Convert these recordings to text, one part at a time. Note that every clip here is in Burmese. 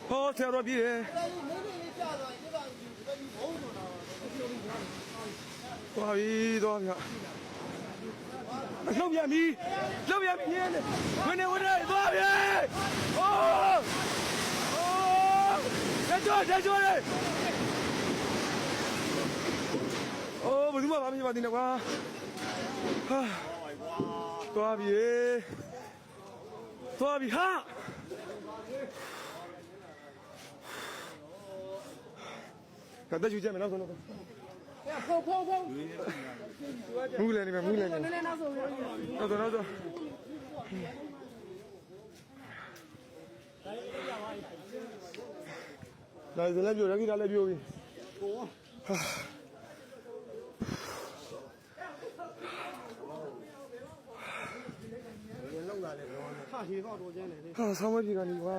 ဟောဆရာတော်ပြည်တယ်သွားပြီသွားပြီလှုပ်ပြန်ပြီလှုပ်ပြန်ပြီဝင်နေသွားပြီဟောတက်ကြွလေအိုးဘယ်သူမှမဖြစ်ပါသေးနဲ့ကွာဟာသွားပြီဟာကတည်းကကြည့်မယ်နောက်ဆုံးဖုန်းမူးလည်းနေမယ်နောက်ဆုံးဒါဇလည်းပြောရခိတာလည်းပြောပြီလောက်လာတယ်တော့ဟာခြေကောက်တော့ကျန်းတယ်လေဟာဆောင်းမပြေကနေကွာ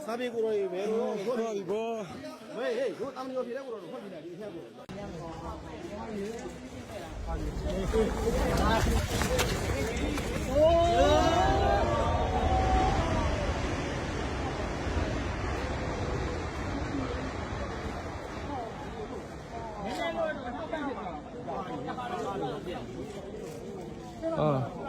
စားပြေကိုတော့ရေပဲတော့ဟုတ်ပြီဘောဟေးတို့တောင်းနေရောပြေတဲ့ကိုတော့ဟုတ်ပြီလားဒီအထက်ကို啊。